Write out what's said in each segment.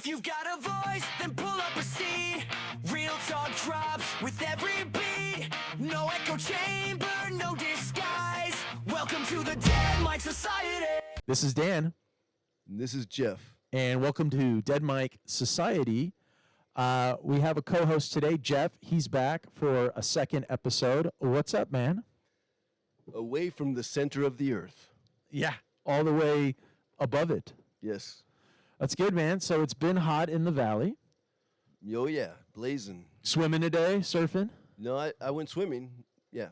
If you've got a voice, then pull up a seat. Real talk drops with every beat. No echo chamber, no disguise. Welcome to the Dead Mike Society. This is Dan, And this is Jeff. and welcome to Dead Mike Society. We have a co-host today, Jeff. He's back for a second episode. What's up, man? Away from the center of the earth. Yeah, all the way above it. Yes. That's good, man. So it's been hot in the valley. Oh, yeah. Blazing. Swimming today, surfing. No, I went swimming. Yeah.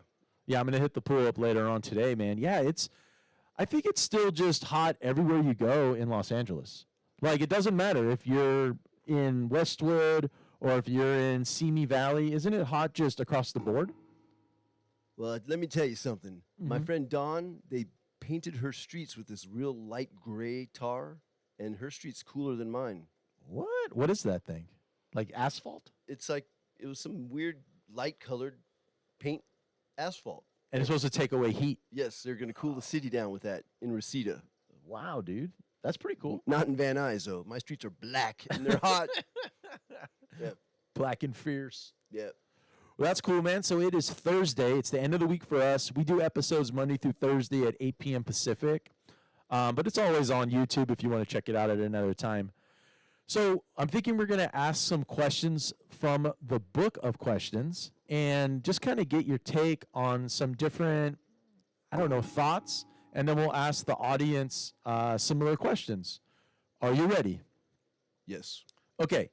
Yeah, I'm gonna hit the pool up later on today, man. Yeah, I think it's still just hot everywhere you go in Los Angeles. Like, it doesn't matter if you're in Westwood or if you're in Simi Valley. Isn't it hot just across the board? Well, let me tell you something. My Mhm. friend Dawn, they painted her streets with this real light gray tar, and her street's cooler than mine. What? What is that thing? Like asphalt? It's like it was some weird light colored paint asphalt. And it's supposed to take away heat. Yes, they're going to cool the city down with that in Reseda. Wow, dude. That's pretty cool. Not in Van Nuys, though. My streets are black, and they're hot. Yeah. Black and fierce. Yeah. Well, that's cool, man. So it is Thursday. It's the end of the week for us. We do episodes Monday through Thursday at 8 p.m. Pacific. But it's always on YouTube if you want to check it out at another time. So I'm thinking we're going to ask some questions from the book of questions and just kind of get your take on some different, thoughts. And then we'll ask the audience similar questions. Are you ready? Yes. Okay.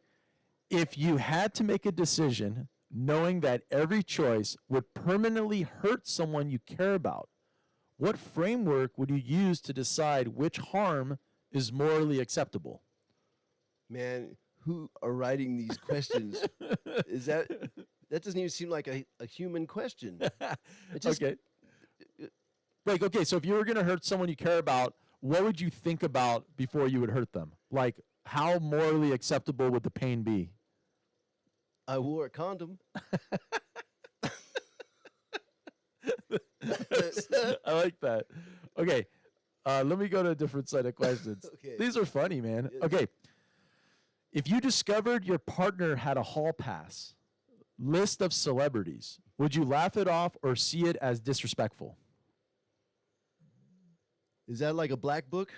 If you had to make a decision knowing that every choice would permanently hurt someone you care about, what framework would you use to decide which harm is morally acceptable? Man, who are writing these questions? That doesn't even seem like a human question. It just, Okay. Like, okay, so if you were going to hurt someone you care about, what would you think about before you would hurt them? Like, how morally acceptable would the pain be? I wore a condom. I like that. Okay, let me go to a different set of questions. Okay. These are funny, man. Yes. Okay, if you discovered your partner had a hall pass list of celebrities, would you laugh it off or see it as disrespectful? Is that like a black book?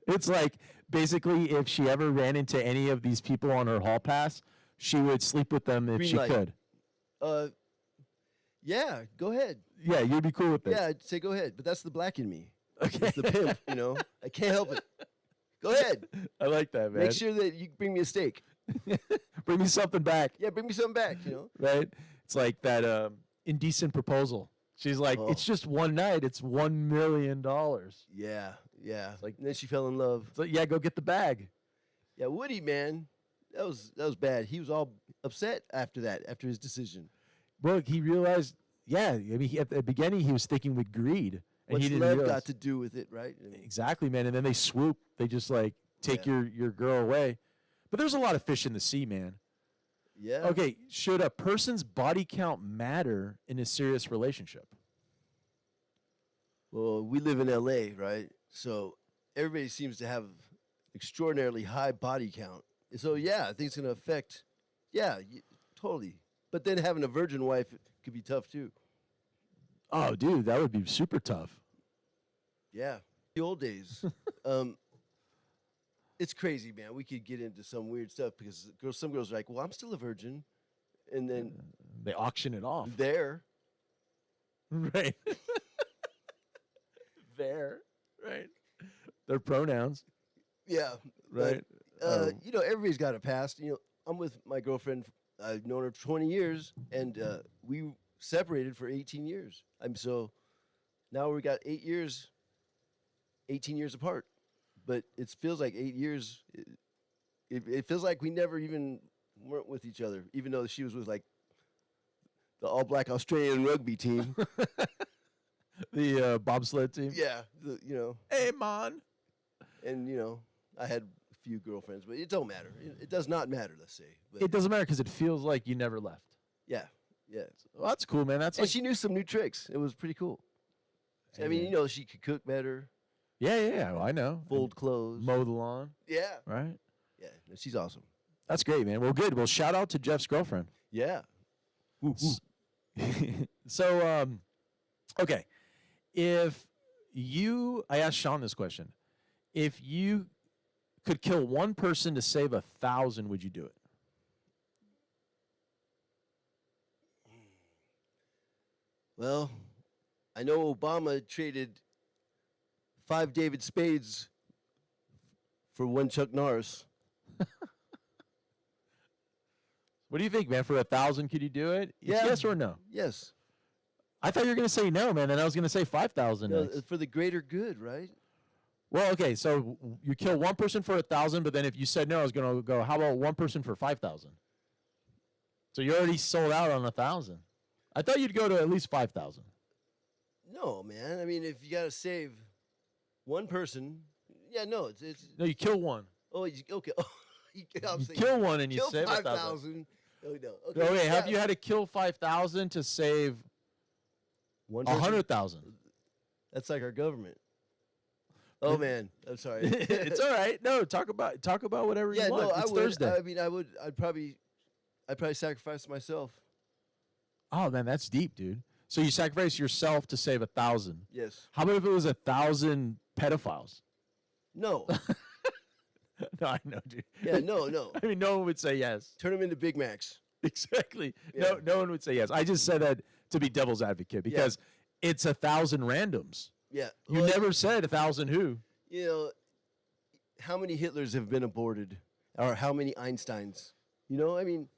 It's like basically if she ever ran into any of these people on her hall pass, she would sleep with them if Green she light. could. Yeah, go ahead. Yeah, you'd be cool with it. Yeah, I'd say go ahead. But that's the black in me. Okay. It's the pimp, I can't help it. Go ahead. I like that, man. Make sure that you bring me a steak. Bring me something back, Yeah, bring me something back, right? It's like that indecent proposal. She's like, Oh. it's just one night. It's $1 million. Yeah, yeah. like- And then she fell in love. So yeah, go get the bag. Yeah, Woody, man. That was bad. He was all upset after his decision. Well, he realized, yeah, I mean, at the beginning he was thinking with greed. And What's he didn't love realize. got to do with it, right? I mean, Exactly, man. And then they swoop. They just like take your girl away. But there's a lot of fish in the sea, man. yeah. Okay, should a person's body count matter in a serious relationship? Well, we live in LA, right? So everybody seems to have extraordinarily high body count. So yeah, I think it's going to affect. Yeah, totally. But then having a virgin wife could be tough too. Oh, dude, that would be super tough. Yeah, the old days. It's crazy, man. We could get into some weird stuff because some girls are like, "Well, I'm still a virgin," and then They auction it off. there, Right. There. Right. Their pronouns. yeah, Right. But, everybody's got a past. I'm with my girlfriend. I've known her 20 years, and we separated for 18 years. So now we got 8 years, 18 years apart. But it feels like 8 years. It feels like we never even weren't with each other, even though she was with like the all-black Australian rugby team. The bobsled team. Yeah, Hey, man. and I had a few girlfriends, but it don't matter. It does not matter, let's say. But It doesn't matter because it feels like you never left. yeah. Well, that's cool, man. That's And like, she knew some new tricks. It was pretty cool. I mean, man. she could cook better, yeah. Well, I know. fold clothes. Mow the lawn, Yeah. right? Yeah. No, she's awesome. That's great, man. Well, good. Well, shout out to Jeff's girlfriend. Yeah. So, okay. If I asked Sean this question. If you could kill one person to save 1,000, would you do it? Well, I know Obama traded 5 David Spades for 1 Chuck Norris. What do you think, man? For 1,000, could you do it? It's Yeah. yes or no? Yes. I thought you were going to say no, man. Then I was going to say 5,000. No, next. for the greater good, right? Well, okay. So you kill one person for 1,000, but then if you said no, I was going to go, how about one person for 5,000? So you already sold out on 1,000. I thought you'd go to at least 5,000. No, man. I mean, if you got to save one person, yeah, no, it's No, you kill one. oh, okay. Oh, you You kill one and you kill save 1,000. 5,000. Oh, no. Okay, Okay, have yeah. you had to kill 5,000 to save one person? 100,000? That's like our government. Oh man, I'm sorry. It's all right. No, talk about whatever Yeah, you want. no, It's I would. Thursday. I mean, I'd probably sacrifice myself. Oh man, that's deep, dude. So you sacrifice yourself to save 1,000. Yes. How about if it was 1,000 pedophiles? No. No, I know, dude. Yeah, no. I mean, no one would say yes. Turn them into Big Macs. Exactly. Yeah. No one would say yes. I just said that to be devil's advocate because it's 1,000 randoms. Yeah. You Well, never said 1,000 who. You know, how many Hitlers have been aborted, or how many Einsteins? You know, I mean,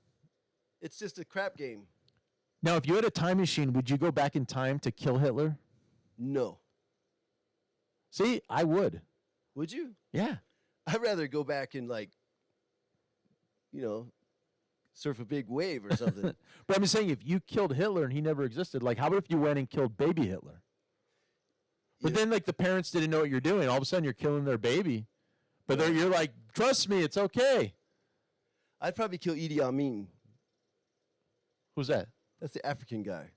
it's just a crap game. Now, if you had a time machine, would you go back in time to kill Hitler? No. See, I would. Would you? Yeah. I'd rather go back and surf a big wave or something. But I'm saying if you killed Hitler and he never existed, like how about if you went and killed baby Hitler? But Yeah. then like the parents didn't know what you're doing. All of a sudden you're killing their baby. But you're like, trust me, it's okay. I'd probably kill Idi Amin. Who's that? That's the African guy.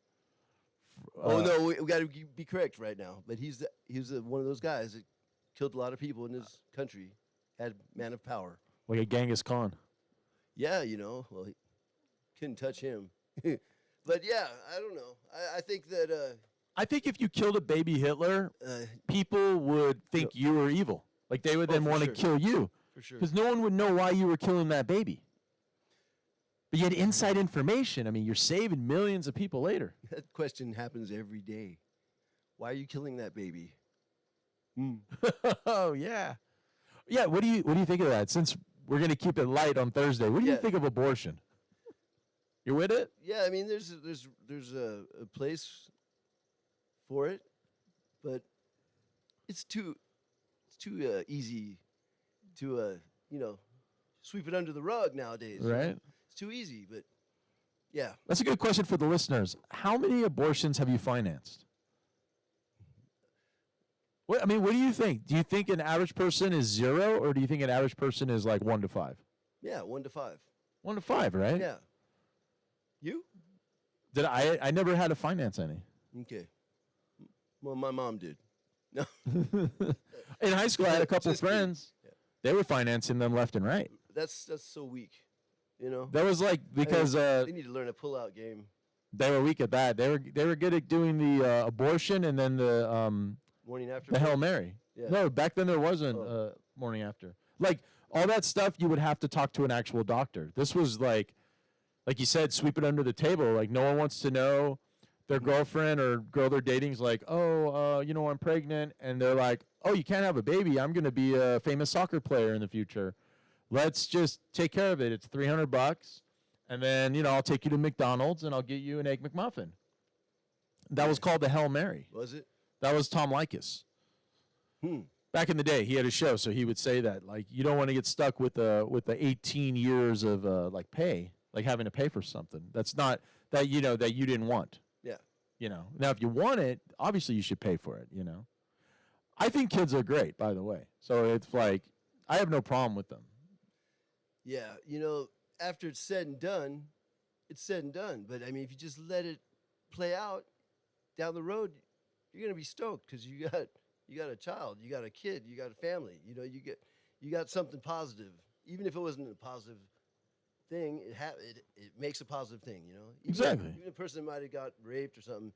Oh no, we got to be correct right now. But he was one of those guys that killed a lot of people in his country. Had man of power. Like a Genghis Khan. Yeah, well, he couldn't touch him. But yeah, I don't know. I think that I think if you killed a baby Hitler, people would think you were evil. Like they would then for want to sure. kill you. for sure. Because no one would know why you were killing that baby. But you had inside information. I mean, you're saving millions of people later. That question happens every day. Why are you killing that baby? Oh yeah, yeah. What do you think of that? Since we're gonna keep it light on Thursday, what do you Yeah. think of abortion? You with it? Yeah, I mean, there's a place for it, but it's too easy to sweep it under the rug nowadays. Right. It's too easy, but yeah. That's a good question for the listeners. How many abortions have you financed? What do you think? Do you think an average person is 0, or do you think an average person is like 1 to 5? Yeah, 1 to 5. 1 to 5, right? Yeah. You? Did I never had to finance any. Okay. Well, my mom did. No. In high school, I had a couple Just kidding. friends. Yeah. They were financing them left and right. That's so weak. That was like because they need to learn a pull-out game. they were weak at that. They were good at doing the abortion and then the Morning after. Hail Mary. Yeah. No, back then there wasn't Oh. morning after. Like all that stuff, you would have to talk to an actual doctor. This was like you said, sweep it under the table. Like no one wants to know. Their girlfriend or girl they're dating's like, oh, I'm pregnant, and they're like, oh, you can't have a baby. I'm gonna be a famous soccer player in the future. Let's just take care of it. It's $300, and then I'll take you to McDonald's and I'll get you an egg McMuffin. That was called the Hail Mary. Was it? That was Tom Likas. Back in the day, he had a show, so he would say that like you don't want to get stuck with the 18 years of like pay, like having to pay for something that's not that that you didn't want. Yeah. Now if you want it, obviously you should pay for it. I think kids are great, by the way. So it's like I have no problem with them. Yeah. After it's said and done, it's said and done. But I mean, if you just let it play out down the road, you're gonna be stoked because you got a child, you got a kid, you got a family. You got something positive, even if it wasn't a positive thing, it makes a positive thing, you know. Exactly. Even a person that might have got raped or something,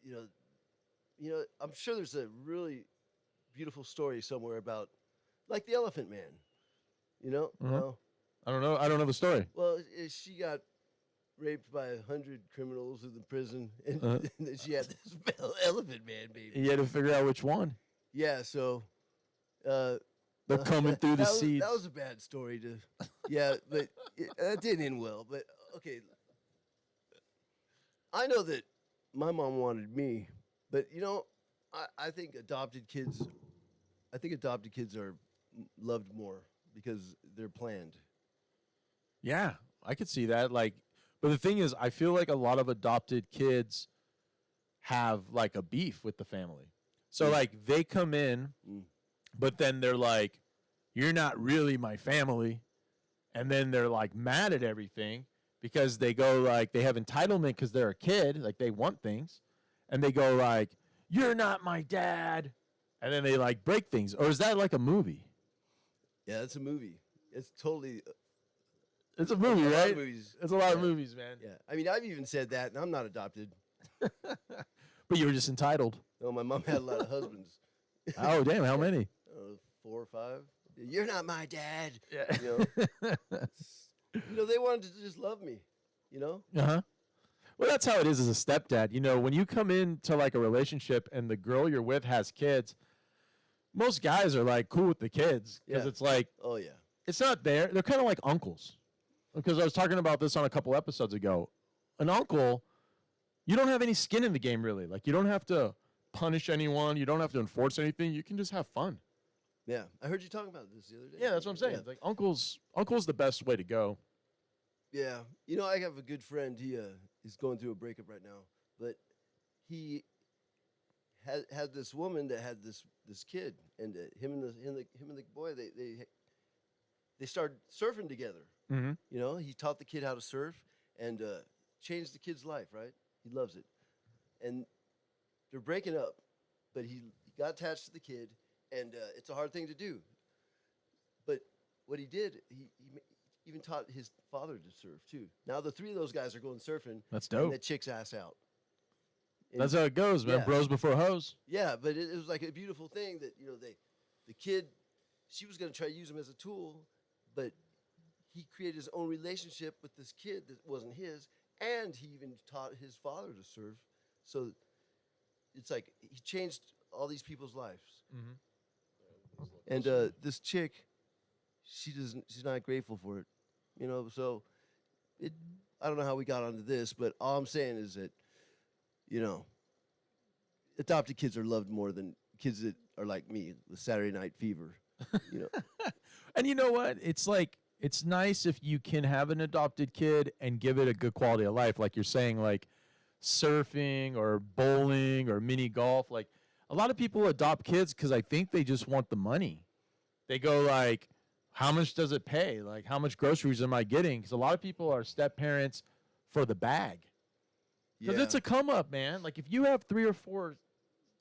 you know, I'm sure there's a really beautiful story somewhere about, like the Elephant Man, you know. Well, I don't know. I don't know the story. well, she got raped by 100 criminals in the prison, and, and then she had this Elephant Man baby. You had to figure out which one. Yeah, so. They're coming through the seeds. That was a bad story to, yeah, but that didn't end well. But okay, I know that my mom wanted me, but you know, I think adopted kids are loved more because they're planned. Yeah, I could see that. Like, but the thing is, I feel like a lot of adopted kids have like a beef with the family. So like they come in, but then they're like, "You're not really my family," and then they're like mad at everything because they go like they have entitlement because they're a kid, like they want things, and they go like, "You're not my dad," and then they like break things. Or is that like a movie? Yeah, it's a movie. It's totally. It's a movie, lot of right? movies. It's a lot of Yeah. movies, man. Yeah, I mean, I've even said that, and I'm not adopted. But you were just entitled. No, my mom had a lot of husbands. Oh, damn! How many? 4 or 5. You're not my dad. Yeah. You know, they wanted to just love me. You know. Uh-huh. Well, that's how it is as a stepdad. You know, when you come into like a relationship and the girl you're with has kids, most guys are like cool with the kids because Yeah. it's like Oh yeah. it's not there. They're kind of like uncles. Because I was talking about this on a couple episodes ago. An uncle, you don't have any skin in the game really. Like you don't have to punish anyone. You don't have to enforce anything. You can just have fun. Yeah, I heard you talking about this the other day. Yeah, that's what I'm saying. Yeah. It's like uncle's the best way to go. Yeah. You know, I have a good friend. He is going through a breakup right now, but he had this woman that had this kid, and him and the boy they started surfing together. Mm-hmm. You know, he taught the kid how to surf and changed the kid's life. Right? He loves it, and they're breaking up, but he got attached to the kid, and it's a hard thing to do. But what he did, he even taught his father to surf too. Now the 3 of those guys are going surfing. That's And dope. that chick's ass out. And That's how it goes, man. Yeah. Bros before hoes. yeah, but it was like a beautiful thing that, you know, the kid, she was going to try to use him as a tool, but he created his own relationship with this kid that wasn't his, and he even taught his father to surf. So it's like he changed all these people's lives. And this chick, she's not grateful for it, you know. So I don't know how we got onto this, but all I'm saying is that, you know, adopted kids are loved more than kids that are like me with Saturday Night Fever. You know, And you know what? It's like it's nice if you can have an adopted kid and give it a good quality of life, like you're saying, like surfing or bowling or mini golf. Like a lot of people adopt kids because I think they just want the money. They go like, how much does it pay? Like how much groceries am I getting? Because a lot of people are step parents for the bag. Because it's a come up, man. Like if you have 3 or 4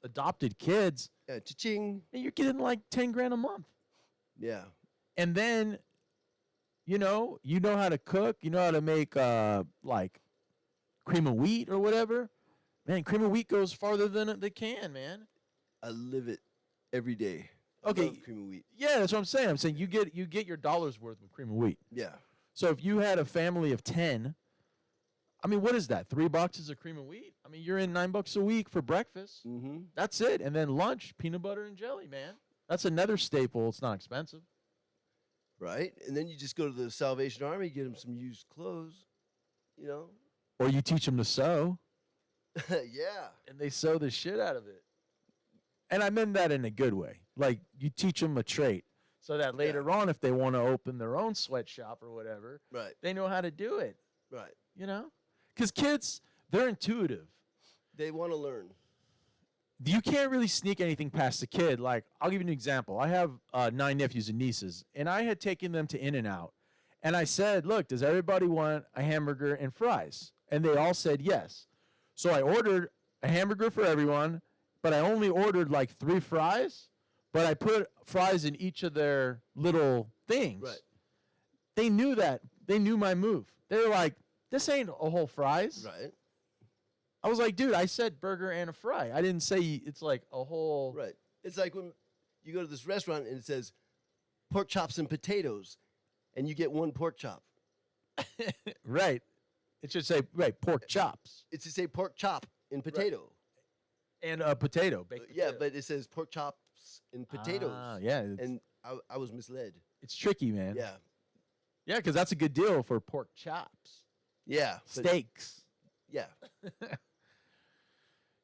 adopted kids, yeah, cha-ching. you're getting like 10 grand a month. Yeah, And then, you know how to cook. You know how to make like cream of wheat or whatever. Man, cream of wheat goes farther than they can, man. I live it every day. I Okay. love cream of wheat. Yeah, that's what I'm saying. I'm saying you get your dollar's worth with cream of wheat. Yeah, So if you had a family of 10, I mean, what is that? 3 boxes of cream of wheat? I mean, you're in $9 a week for breakfast. mm-hmm. That's it. And then lunch, peanut butter and jelly, man. That's another staple. It's not expensive. Right. And then you just go to the Salvation Army, get them some used clothes. You know. Or you teach them to sew, Yeah. and they sew the shit out of it. And I meant that in a good way. Like, you teach them a trait so that later on, if they want to open their own sweatshop or whatever, Right. they know how to do it, Right. you know? Because kids, they're intuitive. They want to learn. You can't really sneak anything past a kid. Like, I'll give you an example. I have 9 nephews and nieces, and I had taken them to In-N-Out. And I said, look, does everybody want a hamburger and fries? And they all said yes. So I ordered a hamburger for everyone, but I only ordered like 3 fries, but I put fries in each of their little things. Right. They knew that They knew my move. They were like, "This ain't a whole fries." Right. I was like, "Dude, I said burger and a fry. I didn't say it's like a whole." Right. It's like when you go to this restaurant and it says pork chops and potatoes, and you get one pork chop. Right. It should say pork chops It's to say pork chop and potato. and a potato. Baked Yeah, potato. but it says pork chops and potatoes. Yeah, it's, And I was misled. it's tricky, man. Yeah. Yeah, because that's a good deal for pork chops, Yeah. but- steaks. Yeah.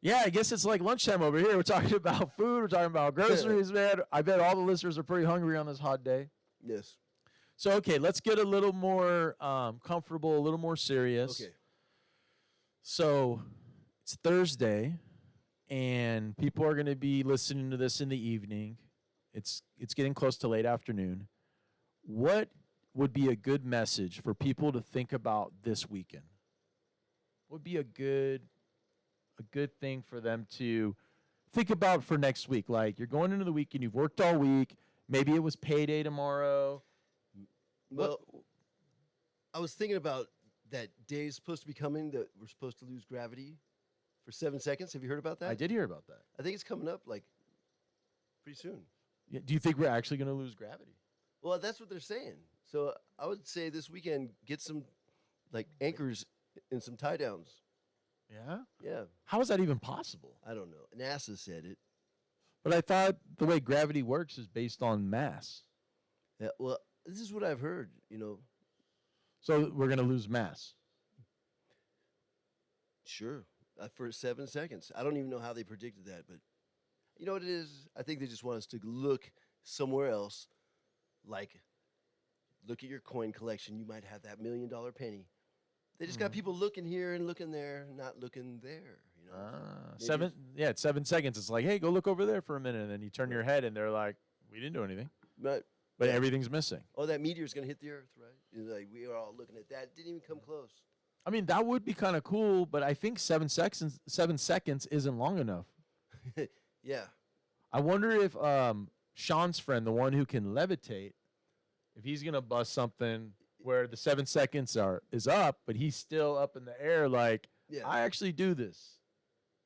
Yeah, I guess it's like lunchtime over here. We're talking about food. We're talking about groceries, man. I bet all the listeners are pretty hungry on this hot day. Yes. So, okay, let's get a little more comfortable, a little more serious. Okay. So, it's Thursday, and people are going to be listening to this in the evening. It's getting close to late afternoon. What would be a good message for people to think about this weekend? What would be a good thing for them to think about for next week? Like, you're going into the weekend, you've worked all week. Maybe it was payday tomorrow. Well, I was thinking about that day's supposed to be coming that we're supposed to lose gravity for 7 seconds. Have you heard about that? I did hear about that. I think it's coming up like pretty soon. Yeah, do you think we're actually going to lose gravity? Well, that's what they're saying. So I would say this weekend get some like anchors and some tie downs. Yeah. Yeah, How is that even possible? I don't know. NASA said it. But I thought the way gravity works is based on mass. Yeah, well, this is what I've heard. So we're going to lose mass. Sure, for 7 seconds. I don't even know how they predicted that, but you know what it is? I think they just want us to look somewhere else. Like, look at your coin collection. You might have that $1 million penny. They just got people looking here and looking there, not looking there. Maybe It's 7 seconds. It's like, hey, go look over there for a minute. And then you turn your head and they're like, we didn't do anything. But But Yeah. everything's missing. oh, that meteor's gonna hit the Earth, right? Like we were all looking at that. Didn't even come close. I mean, that would be kind of cool, but I think 7 seconds isn't long enough. Yeah. I wonder if Sean's friend, the one who can levitate, if he's gonna bust something where the 7 seconds is up, but he's still up in the air, like Yeah. I actually do this.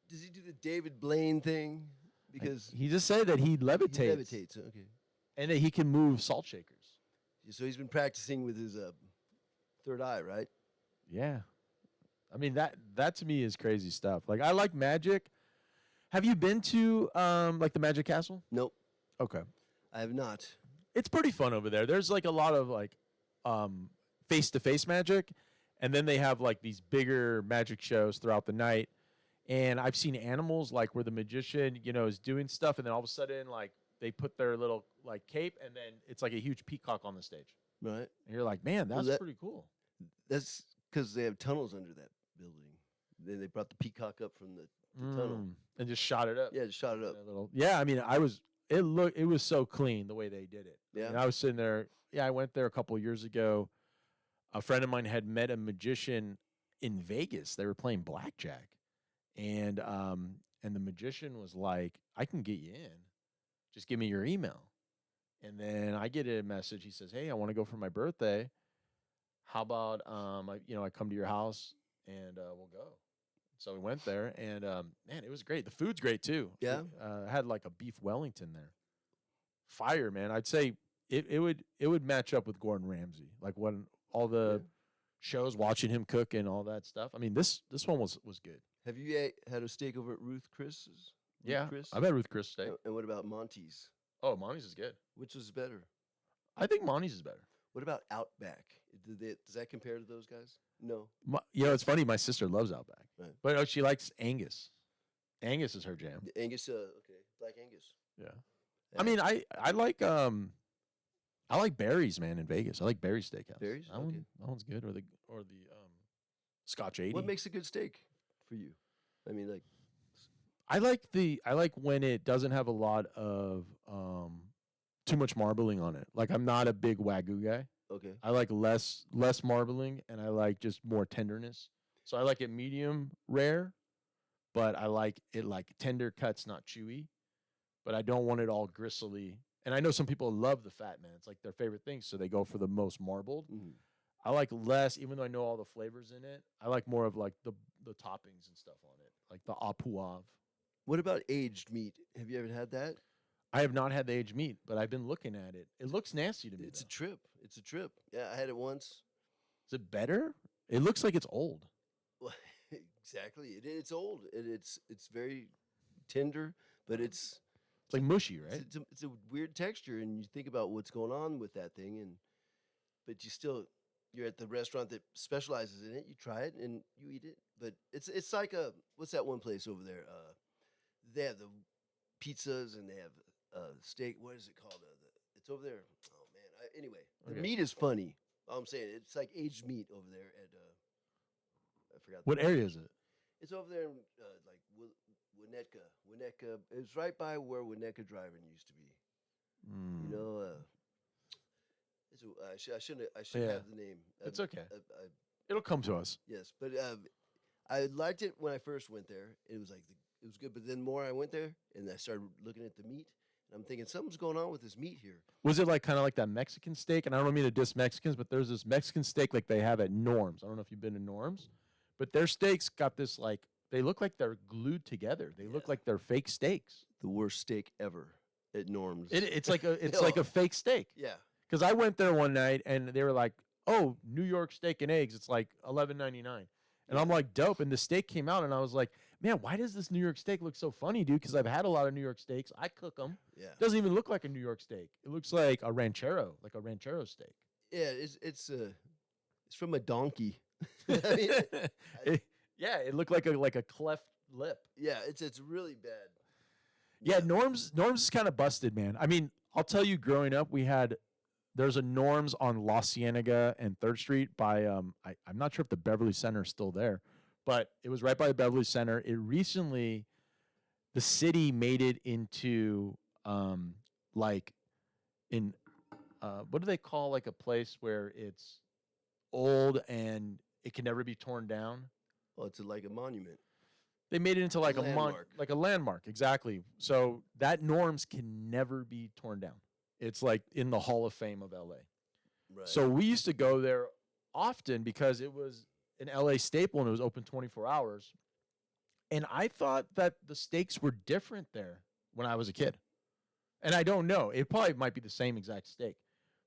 Does he do the David Blaine thing? Because He just said that he he levitates, levitates. Okay. and that he can move salt shakers. So he's been practicing with his third eye, right? Yeah, I mean that to me is crazy stuff. Like I like magic. Have you been to like the Magic Castle? Nope, Okay, I have not. it's pretty fun over there. There's like a lot of like face-to-face magic, and then they have like these bigger magic shows throughout the night. And I've seen animals like where the magician, is doing stuff, and then all of a sudden like they put their little like cape, and then it's like a huge peacock on the stage. Right. And you're like, man, that's that- pretty cool. That's because they have tunnels under that building. Then they brought the peacock up from the tunnel. And just shot it up. Yeah, just shot it up. Yeah, I mean, it was so clean the way they did it. Yeah. And I was sitting there. Yeah, I went there a couple of years ago. A friend of mine had met a magician in Vegas. They were playing blackjack, and the magician was like, "I can get you in. Just give me your email." And then I get a message. He says, "Hey, I want to go for my birthday. How about I come to your house and we'll go." So we went there, and man, it was great. The food's great too. Yeah? Had like a beef Wellington there. Fire, man. I'd say it would match up with Gordon Ramsay. Like when all the shows, watching him cook and all that stuff. I mean, this one was good. Have you had a steak over at Ruth Chris's? Yeah, Chris? I've had Ruth Chris steak. And what about Monty's? Oh, Monty's is good. Which was better? I think Monty's is better. What about Outback? Does that compare to those guys? No. It's funny. My sister loves Outback, Right. but she likes Angus. Angus is her jam. The Angus, okay, Black Angus. Yeah. I mean, I like Barry's, man, in Vegas. I like Barry's Steakhouse. Barry's? That Okay. one's good. Or the Scotch 80. What makes a good steak for you? I mean, like, I like when it doesn't have a lot of too much marbling on it. Like I'm not a big Wagyu guy. okay. I like less marbling, and I like just more tenderness. So I like it medium rare, but I like it like tender cuts, not chewy. But I don't want it all gristly. And I know some people love the fat, man. It's like their favorite thing, so they go for the most marbled. Mhm. I like less, even though I know all the flavors in it. I like more of like the toppings and stuff on it, like the au poivre. What about aged meat? Have you ever had that? I have not had the aged meat, but I've been looking at it. It looks nasty to me. It's a though. trip. It's a trip. Yeah, I had it once. Is it better? It looks like it's old. Well, exactly. It's old. It's very tender, but it's It's like mushy, right? it's a weird texture, and you think about what's going on with that thing, but you're at the restaurant that specializes in it. You try it and you eat it, but it's like what's that one place over there? They have the pizzas and they have steak. What is it called? It's over there. Oh man. Anyway, the Okay. meat is funny. All I'm saying, it's like aged meat over there at I forgot. What area is it? It's over there in like Winnetka. Winnetka. It's right by where Winnetka Driving used to be. Mm. You know, I shouldn't Yeah. have the name. It's okay. I, It'll come to us. yes, but I liked it when I first went there. It was like it was good, but then more I went there and I started looking at the meat, and I'm thinking something's going on with this meat here. Was it like kind of like that Mexican steak? And I don't mean to diss Mexicans, but there's this Mexican steak like they have at Norm's. I don't know if you've been to Norm's, but their steaks got this like they look like they're glued together. They look Yeah. like they're fake steaks. The worst steak ever at Norm's. It's like a fake steak. Yeah. Because I went there one night and they were like, "Oh, New York steak and eggs. It's like $11.99." And I'm like, "Dope!" And the steak came out, and I was like, "Man, why does this New York steak look so funny, dude?" Because I've had a lot of New York steaks. I cook them. Yeah. It doesn't even look like a New York steak. It looks like a ranchero steak. Yeah. It's from a donkey. I mean, Yeah, it looked like a cleft lip. yeah. It's really bad. Yeah, Norm's is kind of busted, man. I mean, I'll tell you, growing up, there's a Norm's on La Cienega and 3rd Street by I'm not sure if the Beverly Center is still there, but it was right by the Beverly Center. It recently, the city made it into like in what do they call like a place where it's old and it can never be torn down? Well, it's like a monument. They made it into like a landmark. like a landmark, exactly. So that Norm's can never be torn down. It's like in the Hall of Fame of LA. Right. So we used to go there often because it was an LA staple and it was open 24 hours. And I thought that the steaks were different there when I was a kid. And I don't know. It probably might be the same exact steak.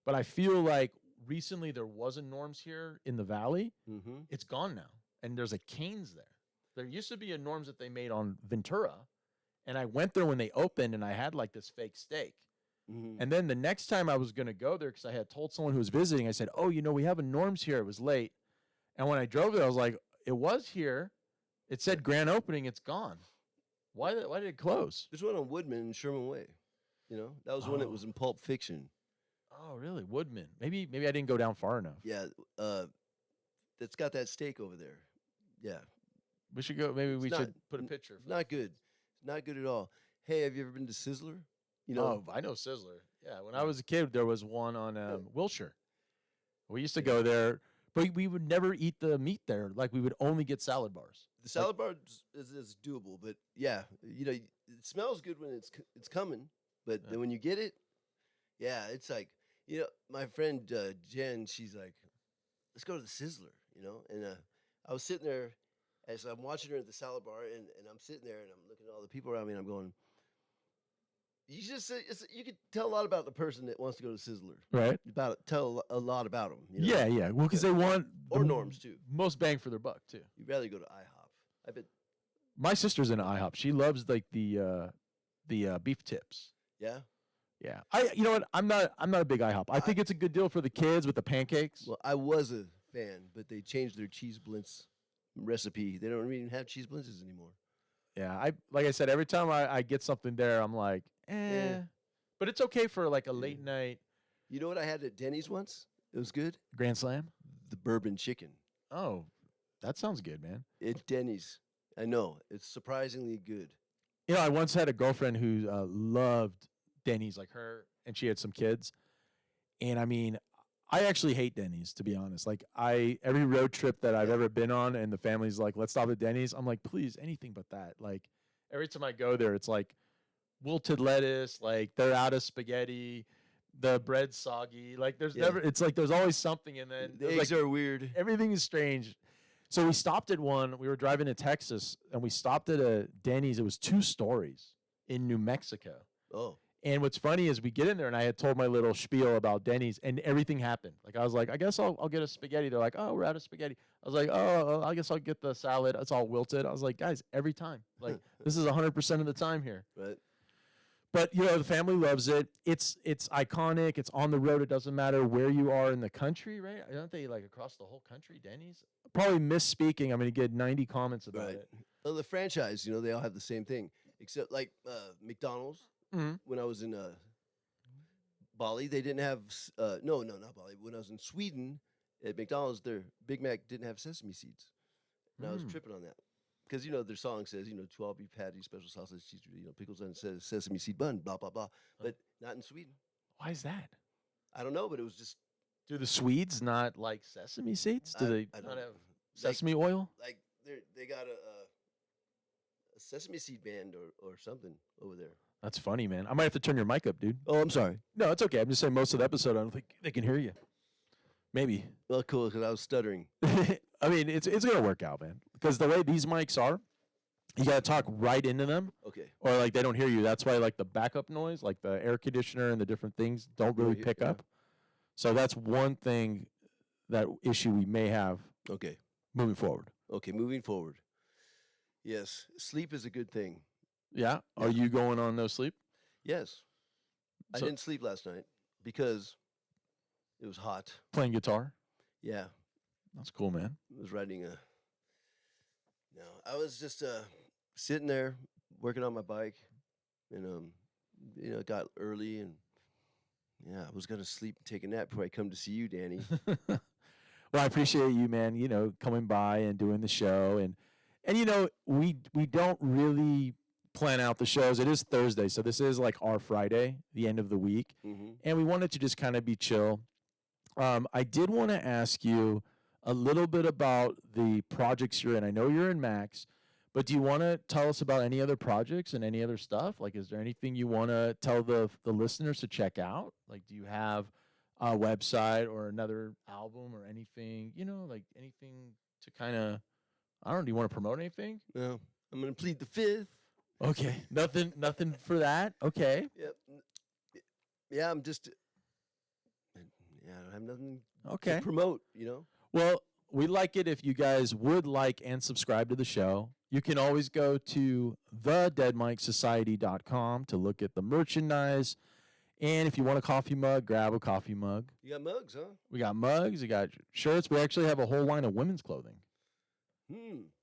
But I feel like recently there was a Norm's here in the Valley. Mm-hmm. It's gone now. And there's a Cane's there. There used to be a Norm's that they made on Ventura. And I went there when they opened and I had like this fake steak. Mm-hmm. And then the next time I was going to go there, because I had told someone who was visiting, I said, "Oh, we have a Norm's here." It was late. And when I drove there, I was like, "It was here. It said grand opening. It's gone. Why did it close?" There's one on Woodman and Sherman Way. You know, that was one that was in Pulp Fiction. Oh, really? Woodman. Maybe I didn't go down far enough. Yeah, that's got that steak over there. Yeah, We should go. Maybe we It's should not- put a picture. it's not good. It's not good at all. Hey, have you ever been to Sizzler? You know, Oh, I know Sizzler. Yeah, when I was a kid, there was one on Wilshire. We used to go there, but we would never eat the meat there. Like we would only get salad bars. the salad bar is doable, but yeah, you know, it smells good when it's coming, but Yeah. then when you get it, yeah, it's like, you know, my friend Jen, she's like, "Let's go to the Sizzler," you know, and I was sitting there as I'm watching her at the salad bar, and I'm sitting there and I'm looking at all the people around me, and I'm going, you could tell a lot about the person that wants to go to Sizzler. Right. Tell a lot about them. You know? Yeah, yeah. Well, because they want Or the Norm's too. most bang for their buck too. You'd rather go to IHOP. I bet. My sister's in IHOP. She loves like the beef tips. Yeah. Yeah. You know what? I'm not a big IHOP. I think it's a good deal for the kids with the pancakes. Well, I was a fan, but they changed their cheese blintz recipe. They don't even have cheese blintzes anymore. Yeah. Like I said, every time I get something there, I'm like, Yeah. But it's okay for like a late night You know what I had at Denny's once? It was good. Grand Slam. The bourbon chicken Oh, that sounds good, man. at Denny's. I know it's surprisingly good. You know, I once had a girlfriend who loved Denny's, like her, and she had some kids. And I mean, I actually hate Denny's, to be honest. Like every road trip that I've ever been on, and the family's like, "Let's stop at Denny's," I'm like, "Please, anything but that." Like every time I go there, it's like wilted lettuce. Like they're out of spaghetti. the bread's soggy. Like there's Yeah. never. It's like there's always something, and then The there's, eggs like are weird. everything is strange. So we stopped at one. We were driving to Texas, and we stopped at a Denny's. It was 2 stories in New Mexico. Oh, And what's funny is we get in there, and I had told my little spiel about Denny's, and everything happened. Like I was like, I guess I'll get a spaghetti. They're like, oh, we're out of spaghetti. I was like, oh, I guess I'll get the salad. It's all wilted. I was like, guys, every time. Like this is 100% of the time here. right. But you know, the family loves it. It's iconic. It's on the road. It doesn't matter where you are in the country, right? Aren't they like across the whole country, Denny's? Probably misspeaking. I'm gonna get 90 comments about Right. it. Well, the franchise, they all have the same thing, except like McDonald's. Mhm. When I was in Bali, they didn't have. No, not Bali. When I was in Sweden at McDonald's, their Big Mac didn't have sesame seeds, and I was Mm. tripping on that because their song says 12 beef patty, special sausage, cheese, pickles, and it says sesame seed bun, blah blah blah. But not in Sweden. Why is that? I don't know, but it was just Do the Swedes not like sesame seeds? Do they I not don't- have like- sesame oil? like they got a sesame seed band or something over there. That's funny, man. I might have to turn your mic up, dude. Oh, I'm sorry. No, it's okay. I'm just saying most of the episode, I don't think they can hear you. Maybe. Well, cool, because I was stuttering. I mean, it's gonna work out, man. Because the way these mics are, you gotta talk right into them, Okay. or like they don't hear you. That's why like the backup noise, like the air conditioner and the different things, don't really Right, pick yeah. up. So that's one thing, that issue we may have Okay. moving forward. Okay. Moving forward. Yes, sleep is a good thing. Yeah. Are you going on no sleep? Yes. I So- didn't sleep last night because it was hot. Playing guitar? Yeah. That's cool, man. I was riding a. No, I was just sitting there working on my bike, and it got early, and yeah, I was gonna sleep and take a nap before I come to see you, Danny. Well, I appreciate you, man. Coming by and doing the show, and we don't really plan out the shows. It is Thursday, so this is like our Friday, the end of the week, Mm-hmm. and we wanted to just kind of be chill. I did want to ask you a little bit about the projects you're in. I know you're in Max, but do you want to tell us about any other projects and any other stuff? Like, is there anything you want to tell the listeners to check out? Like, do you have a website or another album or anything? Like anything to kind of, I don't know. Do you want to promote anything? No, I'm gonna plead the fifth. Okay, nothing for that. Okay, Yep. Yeah, I'm just. Yeah, I don't have nothing okay. to promote. Well, we like it if you guys would like and subscribe to the show. You can always go to thedeadmikesociety.com to look at the merchandise. And if you want a coffee mug, grab a coffee mug. You got mugs, huh? We got mugs, we got shirts. We actually have a whole line of women's clothing.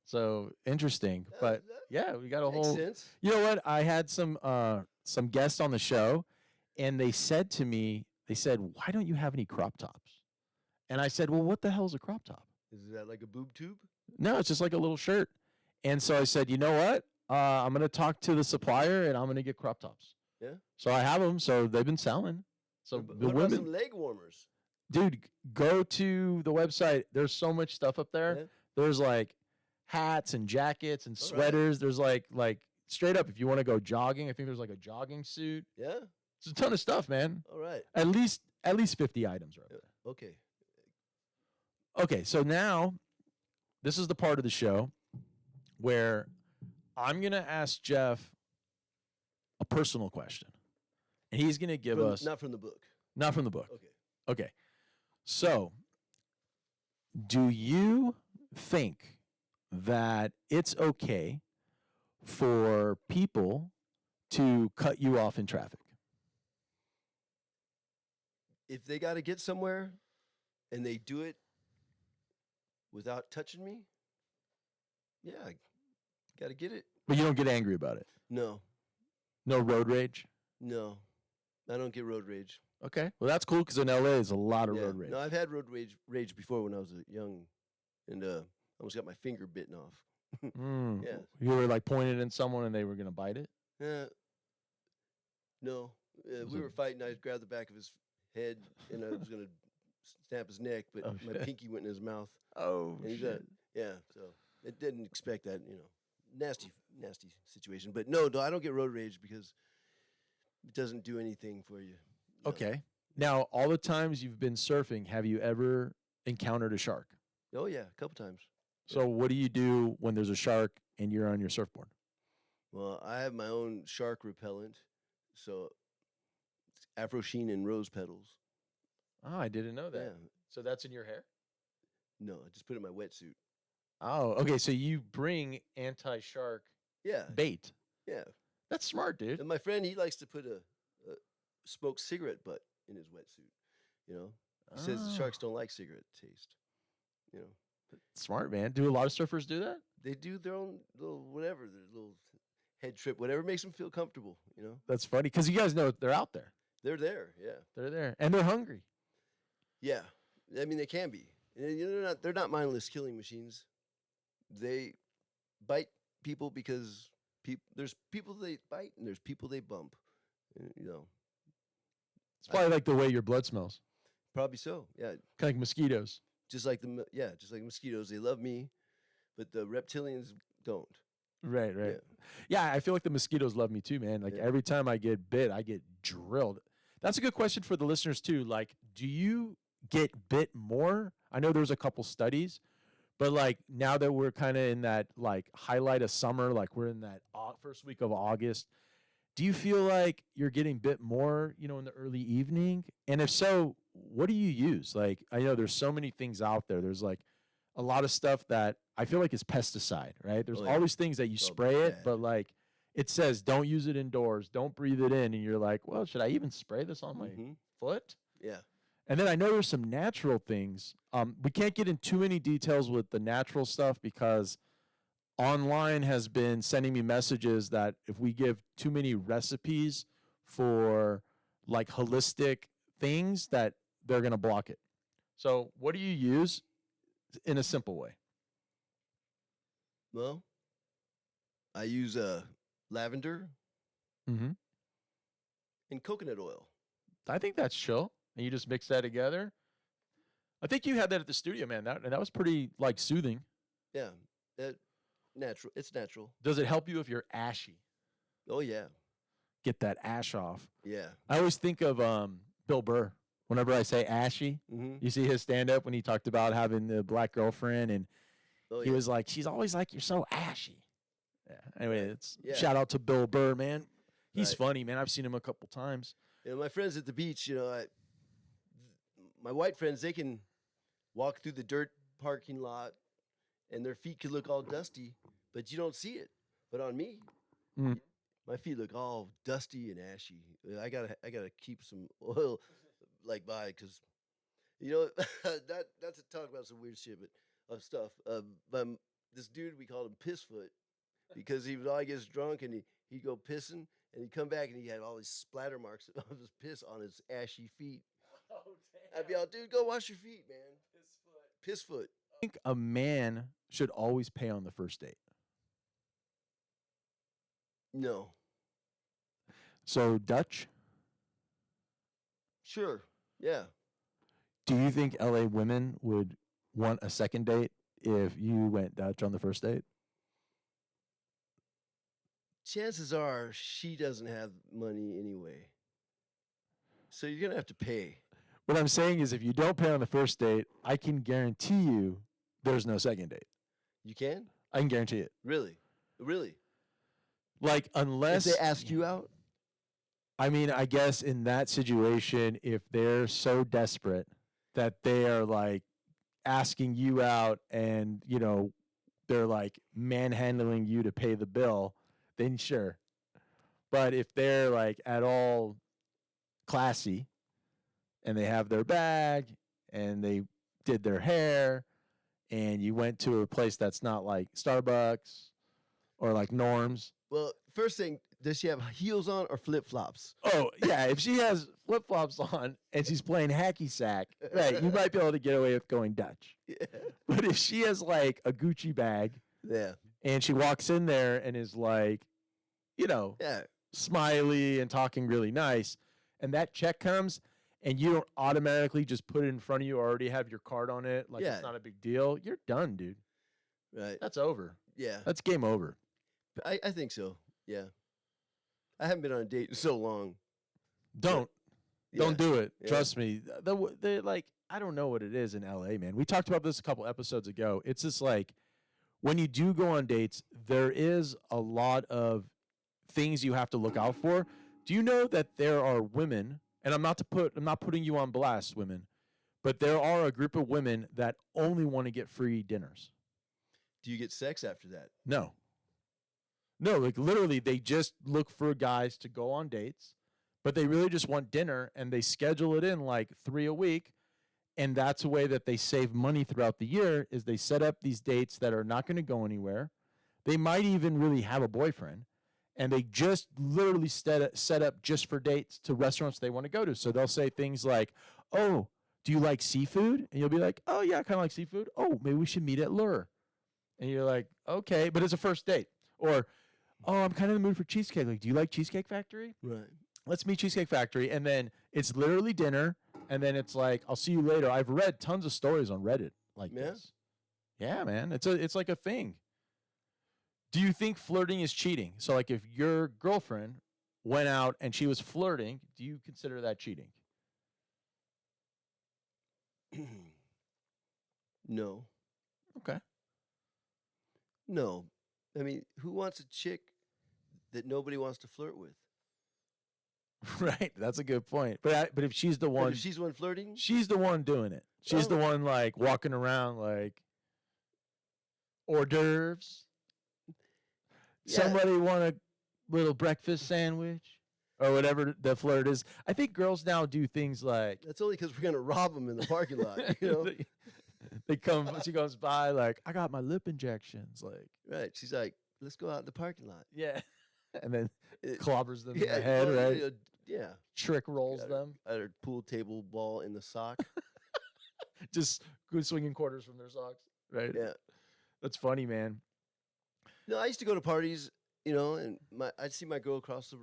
So interesting. Yeah, But that yeah, we got a makes whole. sense. You know what? I had some guests on the show, and they said to me, why don't you have any crop tops? And I said, well, what the hell is a crop top? Is that like a boob tube? No, it's just like a little shirt. And so I said, you know what? I'm going to talk to the supplier, and I'm going to get crop tops. Yeah. So I have them. So they've been selling. So What the about women, some leg warmers? dude, go to the website. There's so much stuff up there. Yeah. There's like hats and jackets and All right. sweaters. There's like straight up, if you want to go jogging, I think there's like a jogging suit. Yeah. It's a ton of stuff, man. All right. At least 50 items are up Yeah. there. Okay. Okay, so now this is the part of the show where I'm going to ask Jeff a personal question. And he's going to give us Not from the book. not from the book. Okay. Okay. So, do you think that it's okay for people to cut you off in traffic? If they got to get somewhere and they do it without touching me, yeah, got to get it. But you don't get angry about it. No, No road rage. no, I don't get road rage. Okay. Well, that's cool because in LA there's a lot of Yeah. road rage. No, I've had road rage before when I was young, and almost got my finger bitten off. Mm. Yeah. You were like pointing at someone and they were going to bite it? No, Was we it- were fighting. I grabbed the back of his head, and I was gonna snap his neck, but Oh, my shit. pinky went in his mouth. Oh, And he's yeah, so it didn't expect that, nasty situation. But no, I don't get road rage because it doesn't do anything for you. No. Okay. Now, all the times you've been surfing, have you ever encountered a shark? Oh yeah, a couple times. So, what do you do when there's a shark and you're on your surfboard? Well, I have my own shark repellent, so it's Afro Sheen and rose petals. Oh, I didn't know that. Yeah. So that's in your hair? No, I just put it in my wetsuit. Oh, okay. So you bring anti-shark Yeah, bait. yeah. That's smart, dude. And my friend, he likes to put a smoked cigarette butt in his wetsuit. You know, he says the Oh, sharks don't like cigarette taste. You know, smart, man. Do a lot of surfers do that? they do their own little whatever, their little head trip, whatever makes them feel comfortable. You know, That's funny because you guys know they're out there. they're there. Yeah, They're there and they're hungry. yeah. I mean, they can be. And, you know, they're not mindless killing machines. They bite people because there's people they bite and there's people they bump. You know, It's probably like the way your blood smells, probably so. Yeah, kind of like mosquitoes. just like just like mosquitoes. They love me, but the reptilians don't. Right, right. Yeah, I feel like the mosquitoes love me too, man. Like Yeah. every time I get bit, I get drilled. That's a good question for the listeners too. Like, do you get bit more? I know there's a couple studies, but like now that we're kind of in that like highlight of summer, like we're in that first week of August, do you feel like you're getting bit more, you know, in the early evening? And if so, what do you use? Like, I know there's so many things out there. There's like a lot of stuff that I feel like is pesticide, right? There's Oh, yeah. always things that you Oh, spray it, bad. but like it says don't use it indoors, don't breathe it in, and you're like, well, should I even spray this on my Mhm. foot? Yeah. And then I know there's some natural things. We can't get in too many details with the natural stuff because online has been sending me messages that if we give too many recipes for like holistic things that they're going to block it. So, what do you use in a simple way? Well, I use lavender Mm-hmm. and coconut oil. I think that's chill. And you just mix that together. I think you had that at the studio, man. That was pretty like soothing. Yeah, natural. It's natural. Does it help you if you're ashy? Oh yeah, Get that ash off. yeah. I always think of Bill Burr whenever I say ashy. Mm-hmm. You see his stand up when he talked about having the black girlfriend and Oh he yeah. was like, she's always like, you're so ashy. Yeah. Anyway, it's Yeah. shout out to Bill Burr, man. He's Right. funny, man. I've seen him a couple times. You know, my friends at the beach. You know, my white friends, they can walk through the dirt parking lot, and their feet could look all dusty, but you don't see it. But on me, Mm. my feet look all dusty and ashy. I gotta keep some oil like by because you know not to talk about some weird shit, but of stuff. But this dude we called him Pissfoot because he would always get drunk and he'd go pissing and he'd come back and he had all these splatter marks of his piss on his ashy feet. I'd be all, dude, go wash your feet, man. Pissfoot. I think a man should always pay on the first date. No. So, Dutch, Sure. Yeah. do you think LA women would want a second date if you went Dutch on the first date? Chances are she doesn't have money anyway. So you're gonna have to pay. What I'm saying is, if you don't pay on the first date, I can guarantee you there's no second date. You can? I can guarantee it. Really? Really? Like, unless If they ask you out? I mean, I guess in that situation, if they're so desperate that they are like asking you out and, you know, they're like manhandling you to pay the bill, then sure. But if they're like at all classy and they have their bag and they did their hair and you went to a place that's not like Starbucks or like Norm's. Well, first thing, does she have heels on or flip flops? Oh, yeah. If she has flip flops on and she's playing hacky sack, right, you might be able to get away with going Dutch. Yeah. But if she has like a Gucci bag Yeah. and she walks in there and is like, you know, Yeah. smiley and talking really nice, and that check comes and you don't automatically just put it in front of you or already have your card on it, like Yeah. it's not a big deal, you're done, dude. Right. That's over. Yeah. That's game over. I think so. Yeah. I haven't been on a date in so long. Don't. Don't do it. Yeah. Trust me. The like I don't know what it is in LA, man. We talked about this a couple episodes ago. It's just like when you do go on dates, there is a lot of things you have to look out for. Do you know that there are women, and I'm not putting you on blast, women, but there are a group of women that only want to get free dinners. Do you get sex after that? No. No, like literally they just look for guys to go on dates, but they really just want dinner and they schedule it in like 3 a week. And that's a way that they save money throughout the year is they set up these dates that are not going to go anywhere. They might even really have a boyfriend and they just literally set up just for dates to restaurants they want to go to. So they'll say things like, "Oh, do you like seafood?" And you'll be like, "Oh, yeah, I kind of like seafood." "Oh, maybe we should meet at Lure." And you're like, "Okay," but it's a first date. Or, "Oh, I'm kind of in the mood for cheesecake. Like, do you like Cheesecake Factory? Right. Let's meet Cheesecake Factory." And then it's literally dinner. And then it's like, "I'll see you later." I've read tons of stories on Reddit like Yeah? this. Yeah, man. It's like a thing. Do you think flirting is cheating? So like if your girlfriend went out and she was flirting, do you consider that cheating? No. Okay. No. I mean, who wants a chick that nobody wants to flirt with? Right. That's a good point. But if she's the But one if she's the one flirting, she's the one doing it. She's the Oh. one like walking around like hors d'oeuvres. Yeah. Somebody want a little breakfast sandwich or whatever the flirt is. I think girls now do things like that's only because we're gonna rob them in the parking lot. You know, she comes by like, "I got my lip injections." Like, right? She's like, "Let's go out in the parking lot." yeah. And then It- clobbers them in yeah, the head, well, right? Yeah. Trick rolls Got them. Her pool table ball in the sock. Just good swinging quarters from their socks, right? Yeah. That's funny, man. No, I used to go to parties, you know, and I'd see my girl across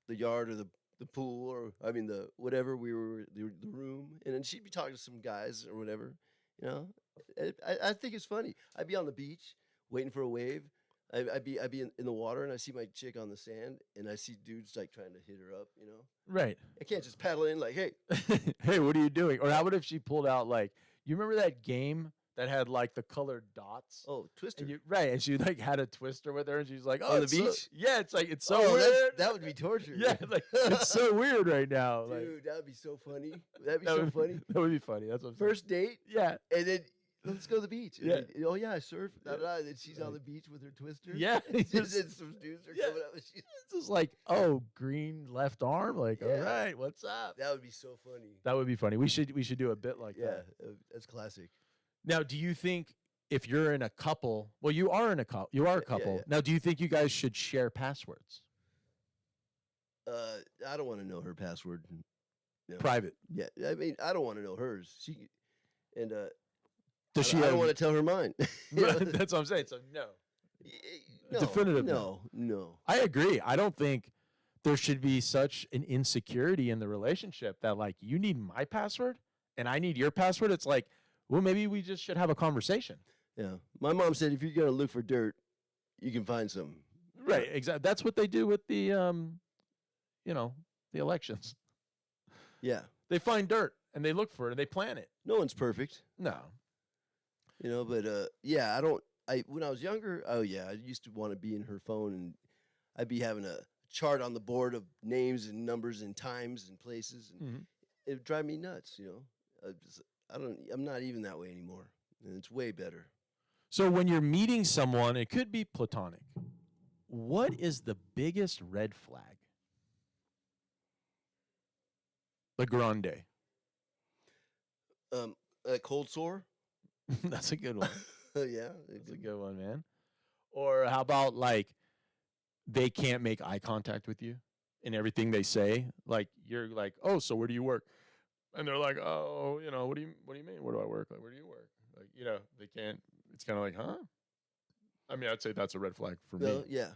the yard or the pool or I mean the whatever we were the room, and then she'd be talking to some guys or whatever, you know. I think it's funny. I'd be on the beach waiting for a wave. I'd be in the water and I see my chick on the sand and I see dudes like trying to hit her up, you know. Right. I can't just paddle in like, hey, Hey, what are you doing? Or how about if she pulled out like you remember that game that had like the colored dots? oh, Twister. And right, and she like had a twister with her, and she's like, "Oh, On the it's so-" beach? yeah, it's like it's so oh, weird. that would be torture. Yeah, like it's so weird right now. Like, Dude, that would be so funny. That'd be that so would, funny. That would be funny. That's what I'm saying. First date, Yeah, and then let's go to the beach. And Yeah. then, oh yeah, I surf. Yeah. And then she's on the beach with her twister. Yeah, and just- then some dudes are yeah. coming up. And she's, it's just like, oh, green left arm. Like, all Yeah. right, what's up? that would be so funny. That would be funny. We should do a bit like Yeah, that. that's classic. Now, do you think if you're in a couple, well, you are in a couple, you are a Yeah, couple. yeah. Now, do you think you guys should share passwords? I don't want to know her password. No. Private. Yeah, I mean, I don't want to know hers. And Does she I don't have- want to tell her mine. You know? That's what I'm saying. So no. No, Definitive no. I agree. I don't think there should be such an insecurity in the relationship that like you need my password and I need your password. It's like, well, maybe we just should have a conversation. Yeah, my mom said if you're gonna look for dirt, you can find some. Right. Exactly. That's what they do with the the elections. Yeah, They find dirt and they look for it and they plan it. no one's perfect, No. you know. But yeah, when I was younger, oh yeah, I used to want to be in her phone, and I'd be having a chart on the board of names and numbers and times and places, and Mhm. it'd drive me nuts, you know. I'm not even that way anymore, and it's way better. So when you're meeting someone, it could be platonic. What is the biggest red flag? The grande. A cold sore. That's a good one. Yeah, That's a good one, man. Or how about like they can't make eye contact with you in everything they say? Like you're like, "Oh, so where do you work?" And they're like, "Oh, what do you mean? Where do I work? Like where do you work?" Like, they can't. It's kind of like, "Huh?" I mean, I'd say that's a red flag for Well, me. yeah.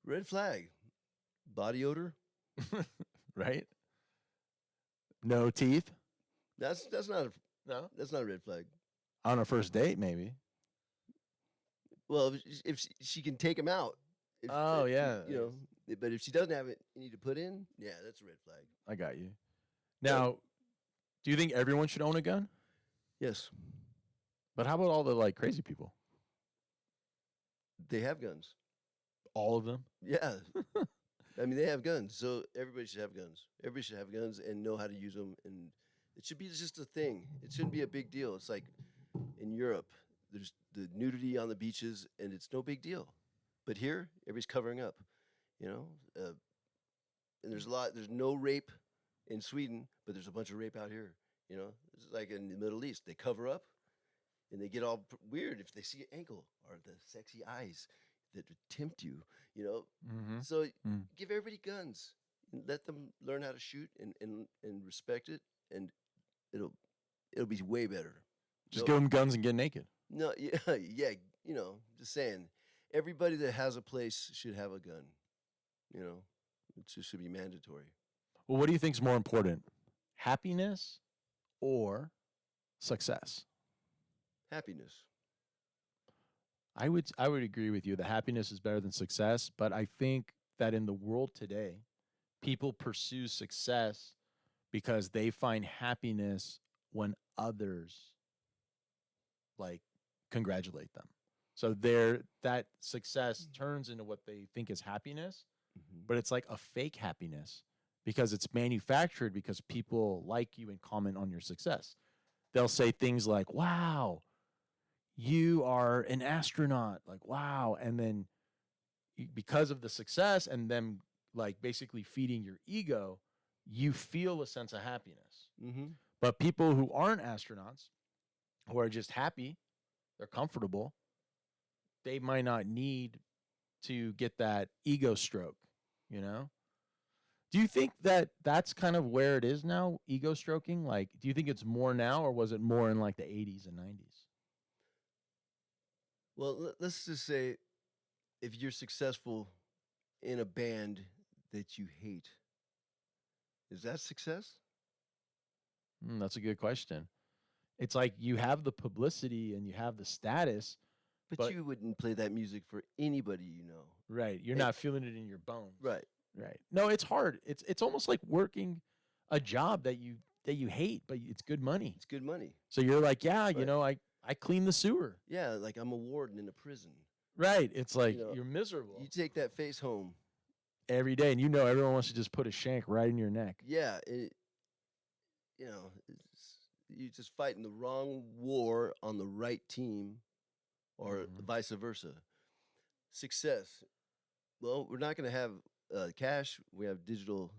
Red flag. Body odor. Right? No teeth? That's not No. a red flag. On a first date maybe. Well, if she can take them out. Oh, yeah. You know, But if she doesn't have it, you need to put in. Yeah, that's a red flag. I got you. Now, do you think everyone should own a gun? Yes, But how about all the like crazy people? they have guns. All of them? Yeah. I mean, they have guns, so everybody should have guns. Everybody should have guns and know how to use them, and it should be just a thing. It shouldn't be a big deal. It's like in Europe, there's the nudity on the beaches, and it's no big deal. But here, everybody's covering up, you know. And there's no rape in Sweden, but there's a bunch of rape out here. You know, it's like in the Middle East, they cover up, and they get all weird if they see an ankle or the sexy eyes that would tempt you. You know, Mm-hmm. so Mm. give everybody guns and let them learn how to shoot and respect it, and it'll be way better. Just No, give them guns and get naked. no, yeah, yeah. You know, just saying, everybody that has a place should have a gun. You know, it just should be mandatory. Well, what do you think is more important? Happiness or success? Happiness. I would agree with you that happiness is better than success, but I think that in the world today, people pursue success because they find happiness when others like congratulate them. So that success turns into what they think is happiness, Mhm. but it's like a fake happiness because it's manufactured because people like you and comment on your success. They'll say things like, "Wow, you are an astronaut." Like, "Wow." And then because of the success and them like basically feeding your ego, you feel a sense of happiness. Mm-hmm. But people who aren't astronauts, who are just happy, they're comfortable, they might not need to get that ego stroke, you know? Do you think that that's kind of where it is now, ego stroking? Like, do you think it's more now or was it more in like the 80s and 90s? Well, let's just say if you're successful in a band that you hate, is that success? That's a good question. It's like you have the publicity and you have the status, But But- you wouldn't play that music for anybody you know. right? You're It- not feeling it in your bones. Right. Right. No, it's hard. It's almost like working a job that you hate, but it's good money. It's good money. So you're like, yeah, you Right. know, I clean the sewer. Yeah, like I'm a warden in a prison. Right. It's like know, you're miserable You take that face home. every day, and you know everyone wants to just put a shank right in your neck. Yeah, you're just fighting the wrong war on the right team, or Mhm. vice versa. Success. Well, we're not going to have cash. We have digital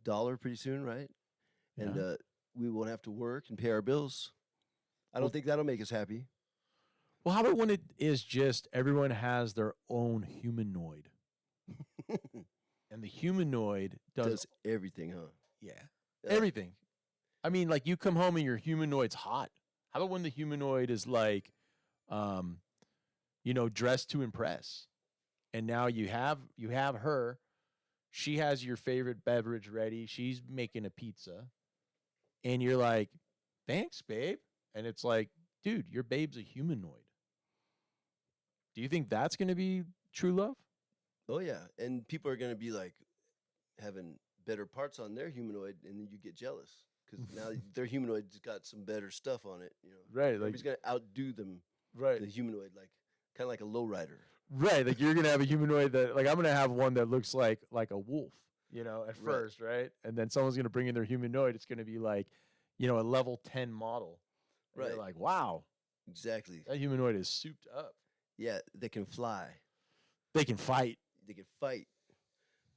dollar pretty soon, right? And Yeah. we won't have to work and pay our bills. I Well- don't think that'll make us happy. Well, how about when it is just everyone has their own humanoid, and the humanoid does Does everything, huh? yeah Yeah. everything. I mean, like you come home and your humanoid's hot. How about when the humanoid is like, dressed to impress, and now you have her. She has your favorite beverage ready. She's making a pizza, and you're like, "Thanks, babe." And it's like, dude, your babe's a humanoid. Do you think that's going to be true love? Oh yeah, and people are going to be like having better parts on their humanoid, and then you get jealous because now their humanoid's got some better stuff on it. You know, Right, everybody's going to outdo them. right, The humanoid, like kind of like a lowrider. right. Like you're gonna have a humanoid that, like, I'm gonna have one that looks like a wolf, at Right. first, right? And then someone's gonna bring in their humanoid. It's gonna be like, a level 10 model. And you're Right. like, wow, Exactly. that humanoid is souped up. Yeah, they can fly. They can fight. They can fight.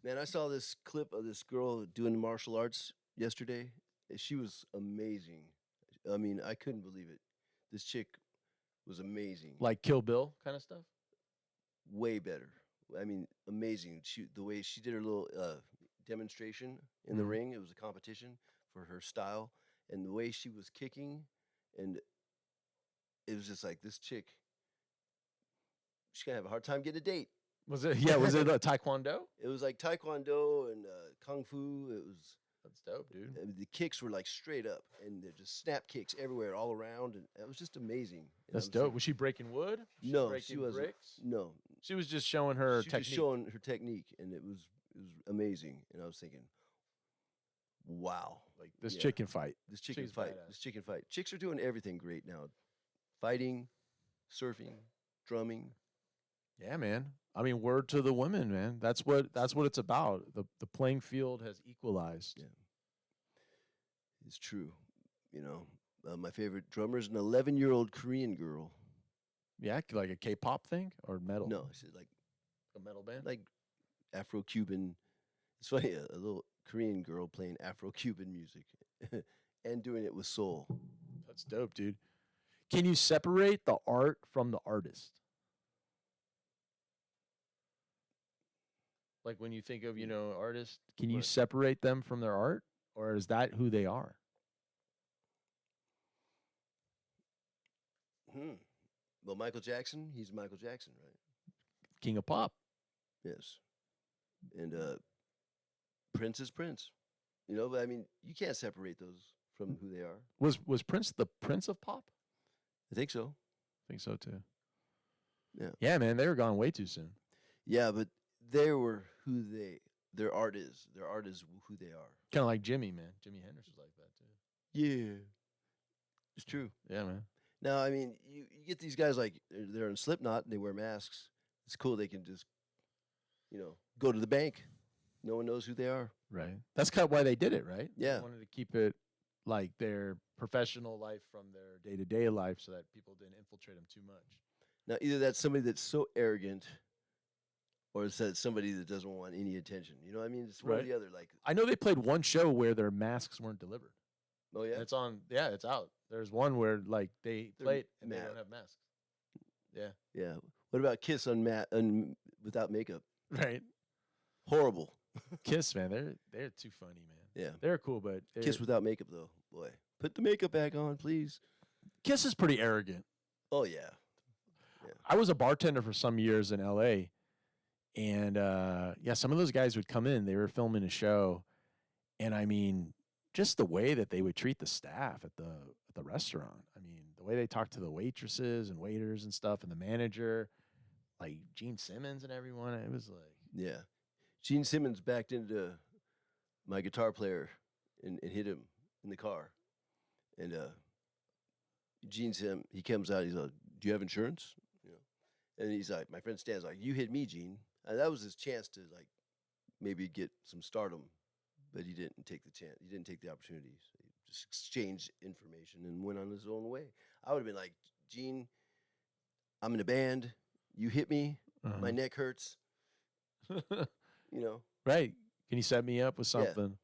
Man, I saw this clip of this girl doing martial arts yesterday. She was amazing. I mean, I couldn't believe it. This chick was amazing. Like Kill Bill kind of stuff. Way better. I mean, amazing. The way she did her little demonstration in the Mhm. ring. It was a competition for her style, and the way she was kicking, and it was just like this chick. She's gonna have a hard time getting a date. Was it? Yeah. Was it Taekwondo? It was like Taekwondo and Kung Fu. It was That's dope, dude. the kicks were like straight up, and they're just snap kicks everywhere, all around, and it was just amazing. And That's I'm dope. saying, Was she breaking wood? Was No, breaking she wasn't. bricks? No, She was just showing her She was technique. just showing her technique, and it was amazing. And I was thinking, wow, Like this Yeah. chicken fight. this chicken She's fight, badass. this chicken fight. Chicks are doing everything great now, fighting, surfing, drumming. Yeah, man. I mean, word to the women, man. That's what it's about. The playing field has equalized. Yeah. It's true. My favorite drummer is an 11-year-old Korean girl. Yeah, like a K-pop thing or metal. No, she's a metal band. like Afro-Cuban. It's funny, a little Korean girl playing Afro-Cuban music and doing it with soul. That's dope, dude. Can you separate the art from the artist? Like when you think of, artists, can you Right. separate them from their art, or is that who they are? Well, Michael Jackson, he's Michael Jackson, right? King of pop. Yes. And Prince is Prince. But I mean, you can't separate those from who they are. Was Prince the Prince of pop? I think so. I think so too. Yeah. Yeah, man, they were gone way too soon. Yeah, but they were their art is. Their art is who they are. Kind of like Jimmy, man. Jimi Hendrix was like that too. Yeah. It's true. Yeah, man. Now, I mean, you get these guys like they're in Slipknot and they wear masks. It's cool. They can just, go to the bank. No one knows who they are. Right. That's kind of why they did it, right? Yeah. They wanted to keep it like their professional life from their day-to-day life so that people didn't infiltrate them too much. Now, either that's somebody that's so arrogant or it's that somebody that doesn't want any attention. You know what I mean? It's one or Right. the other. Like, I know they played one show where their masks weren't delivered. oh, yeah? And it's on. Yeah, it's out. There's one where like they They're played and they mad. don't have masks. Yeah. Yeah. What about Kiss without makeup? Right. Horrible. Kiss, man, they're too funny, man. Yeah. They're cool, but Kiss without makeup, though. Boy. Put the makeup back on, please. Kiss is pretty arrogant. Oh, yeah. I was a bartender for some years in LA, and yeah, some of those guys would come in. They were filming a show, and I mean, just the way that they would treat the staff at the restaurant. I mean, the way they talked to the waitresses and waiters and stuff, and the manager, like Gene Simmons and everyone. It was like, Yeah. Gene Simmons backed into my guitar player and hit him in the car. And he comes out, he's like, do you have insurance? And he's like, my friend Stan's like, you hit me, Gene. And that was his chance to like maybe get some stardom, but he didn't take the chance. He didn't take the opportunity. So he just exchanged information and went on his own way. I would have been like, Gene, I'm in a band. You hit me. My neck hurts. Right. Can you set me up with Yeah. something?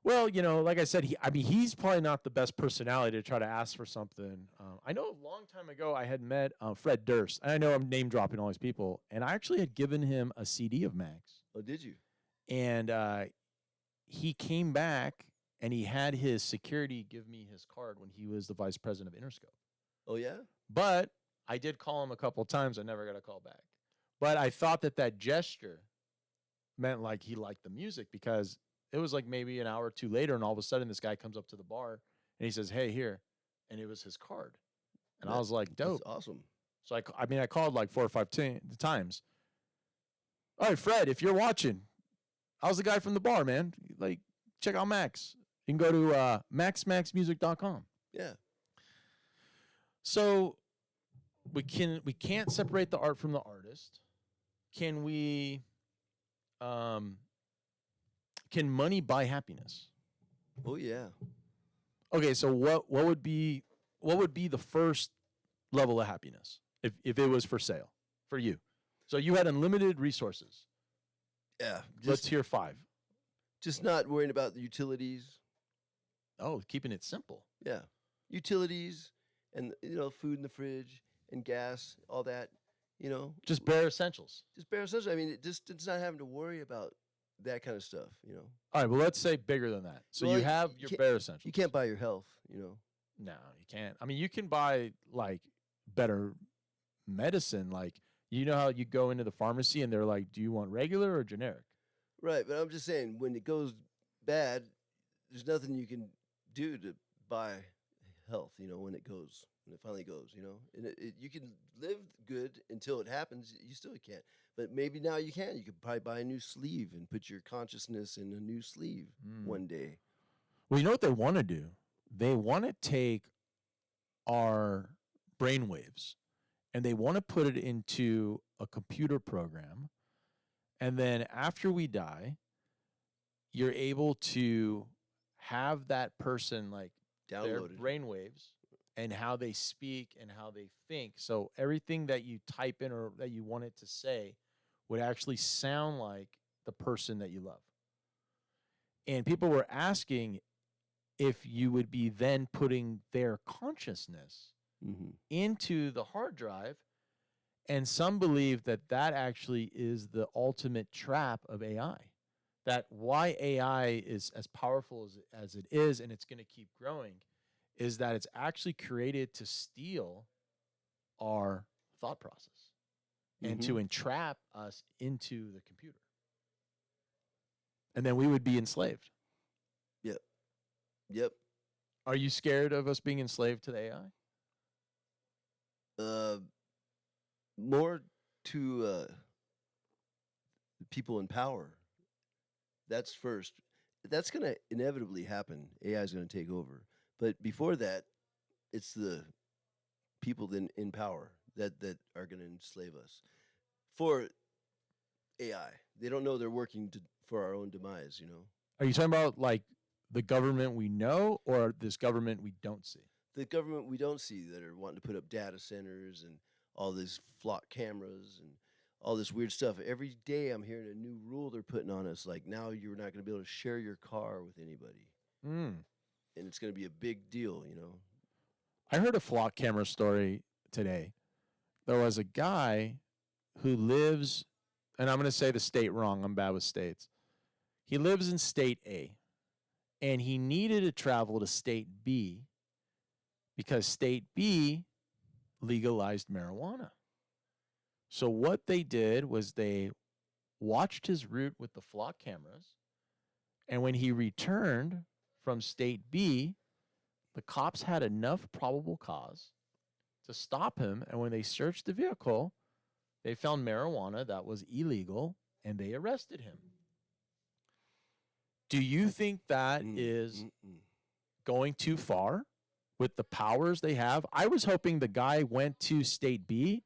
Well, like I said, he's probably not the best personality to try to ask for something. I know a long time ago I had met Fred Durst, and I know I'm name dropping all these people, and I actually had given him a CD of Max, Oh, did you? and he came back and he had his security give me his card when he was the vice president of Interscope. Oh, yeah? But I did call him a couple of times. I never got a call back. But I thought that gesture meant like he liked the music, because it was like maybe an hour or two later, and all of a sudden this guy comes up to the bar and he says, "Hey, here," and it was his card, and I That- was like, "Dope." That's awesome. So I called like 4 or 5 times. All right, Fred, if you're watching, I was the guy from the bar, man. Like, check out Max. You can go to maxmaxmusic.com. Yeah. So we can't separate the art from the artist. Can we? Can money buy happiness? Oh, yeah. Okay, so what would be the first level of happiness if it was for sale for you? So you had unlimited resources. Yeah. Let's hear 5. Just not worrying about the utilities. Oh, keeping it simple. Yeah. Utilities and, food in the fridge and gas, all that, Just bare essentials. just bare essentials. I mean, it's not having to worry about that kind of stuff, All right, well, let's say bigger than that. So Well, you have you your can't- bare essentials. You can't buy your health, No, you can't. I mean, you can buy like better medicine. Like, how you go into the pharmacy and they're like, "Do you want regular or generic?" Right, but I'm just saying, when it goes bad, there's nothing you can do to buy health, when it finally goes, and you can live good until it happens. You still can't, but maybe now you can. You could probably buy a new sleeve and put your consciousness in a new sleeve one day. Well, you know what they want to do? They want to take our brainwaves and they want to put it into a computer program. And then after we die, you're able to have that person like their Downloaded. brainwaves and how they speak and how they think. So everything that you type in or that you want it to say would actually sound like the person that you love. And people were asking if you would be then putting their consciousness Mm-hmm. into the hard drive. And some believe that that actually is the ultimate trap of AI. That why AI is as powerful as it is, and it's going to keep growing, is that it's actually created to steal our thought process and to entrap us into the computer. And then we would be enslaved. Yep. Are you scared of us being enslaved to the AI? More to the people in power. That's first. That's going to inevitably happen. AI is going to take over. But before that, it's the people in power that are going to enslave us. For AI, they don't know they're working for our own demise, Are you talking about like the government we know or this government we don't see? The government we don't see that are wanting to put up data centers and all these flock cameras and all this weird stuff. Every day I'm hearing a new rule they're putting on us. Like now you're not going to be able to share your car with anybody. And it's going to be a big deal, I heard a flock camera story today. There was a guy who lives, and I'm going to say the state wrong. I'm bad with states. He lives in state A, and he needed to travel to state B because state B legalized marijuana. So what they did was they watched his route with the flock cameras, and when he returned from state B, the cops had enough probable cause to stop him, and when they searched the vehicle, they found marijuana that was illegal, and they arrested him. Do you think that is going too far with the powers they have? I was hoping the guy went to state B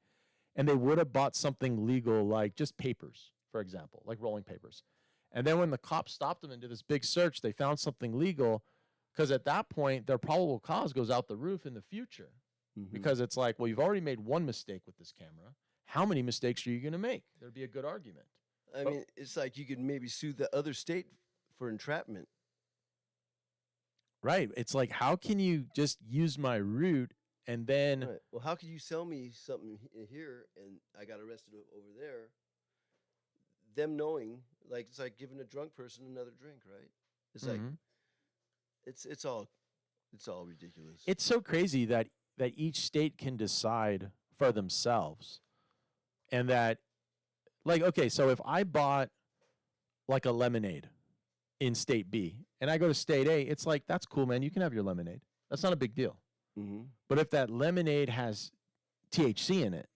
and they would have bought something legal, like just papers, for example, like rolling papers. And then when the cops stopped them and did this big search, they found something legal, because at that point, their probable cause goes out the roof in the future. Because it's like, well, you've already made one mistake with this camera. How many mistakes are you going to make? There'd be a good argument. I mean, it's like you could maybe sue the other state for entrapment. Right. It's like, how can you just use my route and then... Right. Well, how could you sell me something here and I got arrested over there? Them knowing, like, it's like giving a drunk person another drink, right? It's like, it's all ridiculous. It's so crazy that each state can decide for themselves. And that, like, okay, so if I bought like a lemonade in state B and I go to state A, it's like, that's cool, man. You can have your lemonade. That's not a big deal. But if that lemonade has THC in it,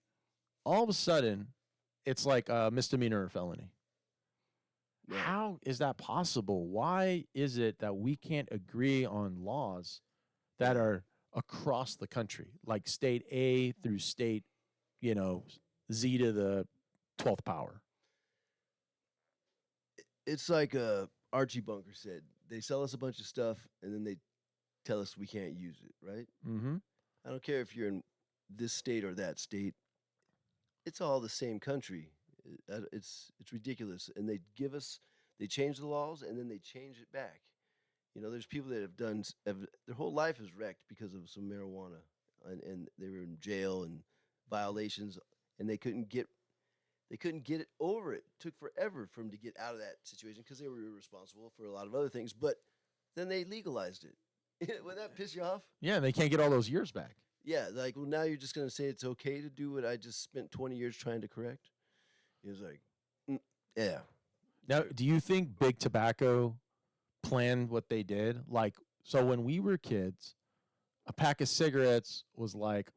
all of a sudden, it's like a misdemeanor or felony. Yeah. How is that possible? Why is it that we can't agree on laws that are across the country, like state A through state, Z to the 12th power? It's like Archie Bunker said. They sell us a bunch of stuff, and then they tell us we can't use it, right? I don't care if you're in this state or that state. It's all the same country. It's ridiculous. And they change the laws, and then they change it back. There's people that have their whole life is wrecked because of some marijuana, and they were in jail and violations, and they couldn't get it over it. It took forever for them to get out of that situation because they were irresponsible for a lot of other things. But then they legalized it. Wouldn't that piss you off? Yeah, they can't get all those years back. Yeah, like, well, now you're just going to say it's okay to do what I just spent 20 years trying to correct? He was like, yeah. Now, do you think Big Tobacco planned what they did? Like, so when we were kids, a pack of cigarettes was like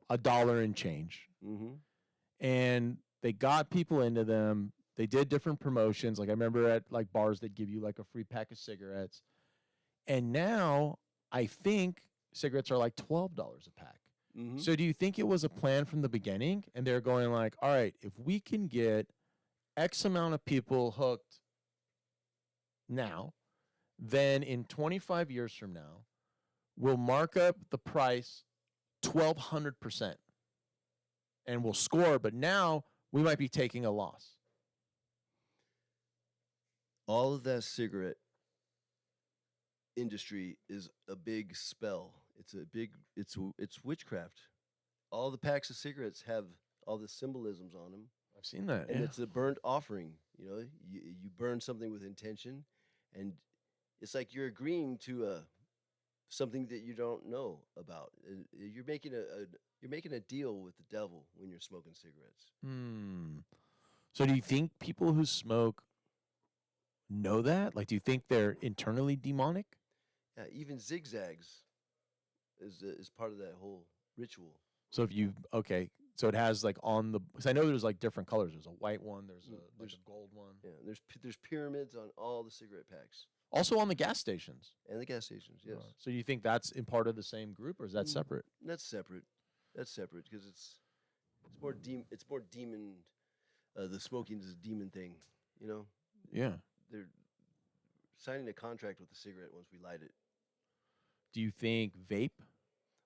$1 and change. Mm-hmm. And they got people into them. They did different promotions. Like I remember at like bars, they'd give you like a free pack of cigarettes. And now I think cigarettes are like $12 a pack. Mm-hmm. So do you think it was a plan from the beginning? And they're going like, all right, if we can get X amount of people hooked now, then in 25 years from now, we'll mark up the price 1,200%. And we'll score, but now we might be taking a loss. All of that cigarette industry is a big spell. It's witchcraft. All the packs of cigarettes have all the symbolisms on them, I've seen that. and Yeah. it's a burnt offering. You know, you burn something with intention, and it's like you're agreeing to something that you don't know about. You're making a deal with the devil when you're smoking cigarettes. So do you think people who smoke know that? Like, do you think they're internally demonic? Yeah, even zigzags is part of that whole ritual. So if you so it has like on the because I know there's like different colors. There's a white one. There's a gold one. Yeah, there's pyramids on all the cigarette packs Also on the gas stations. and the gas stations. Yes, So do you think that's in part of the same group or is that Mm. separate? that's separate. That's separate because it's more demon. The smoking is a demon thing. You know, Yeah. they're signing a contract with the cigarette once we light it. Do you think vape?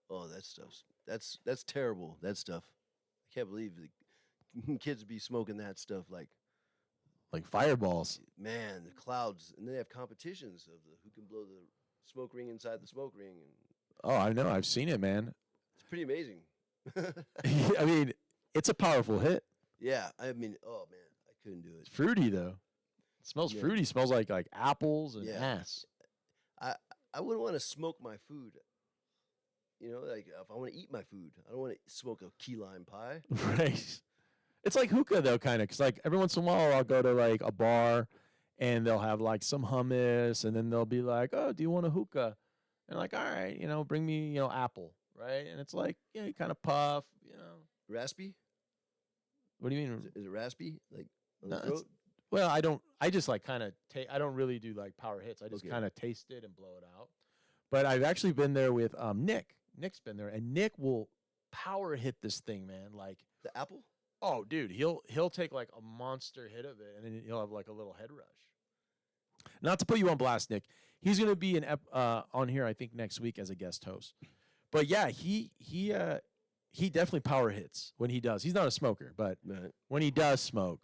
Oh, that's terrible. That stuff. I can't believe the kids be smoking that stuff. Like, Like fireballs. man, the clouds, and they have competitions of who can blow the smoke ring inside the smoke ring, and Oh, I know. I've seen it, man. it's pretty amazing. I mean, it's a powerful hit. Yeah, I mean, oh man, I couldn't do It's it. fruity though. It smells Yeah. fruity. It smells like apples and Yeah. ass. I wouldn't want to smoke my food. You know, like if I want to eat my food, I don't want to smoke a key lime pie. Right. It's like hookah though, kind of, because like every once in a while I'll go to like a bar, and they'll have like some hummus, and then they'll be like, "Oh, do you want a hookah?" And like, all right, bring me apple, right? And it's like, yeah, you kind of puff, Raspy? What do you mean? Is it raspy? Like on No, the it's- throat? Well, I don't. I just like kind of take. I don't really do like power hits. I just Okay. kind of taste it and blow it out. But I've actually been there with Nick. Nick's been there, and Nick will power hit this thing, man. Like, The apple? oh, dude, he'll take like a monster hit of it, and then he'll have like a little head rush. Not to put you on blast, Nick. He's gonna be on here, I think, next week as a guest host. But yeah, he definitely power hits when he does. He's not a smoker, but Right. when he does smoke,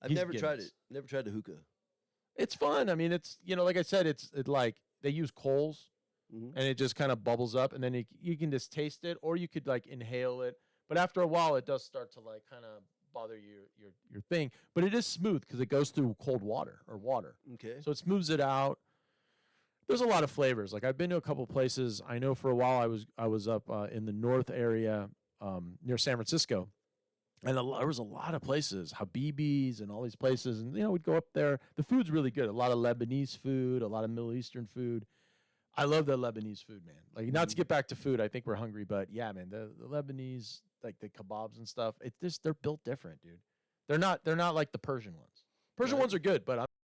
I've He's never tried Guinness. it. Never tried the hookah. it's fun. I mean, it's like I said, it's like they use coals, Mhm. and it just kind of bubbles up, and then you can just taste it, or you could like inhale it. But after a while, it does start to like kind of bother your thing. But it is smooth because it goes through cold water or water, Okay. so it smooths it out. There's a lot of flavors. Like I've been to a couple places. I know for a while I was up in the north area near San Francisco, and there was a lot of places, Habibis and all these places, and we'd go up there. The food's really good. A lot of Lebanese food, a lot of Middle Eastern food. I love the Lebanese food, man. Like not to get back to food, I think we're hungry, but yeah, man, the Lebanese, like the kebabs and stuff, they're built different, dude. They're not like the Persian ones. Persian Right. ones are good, but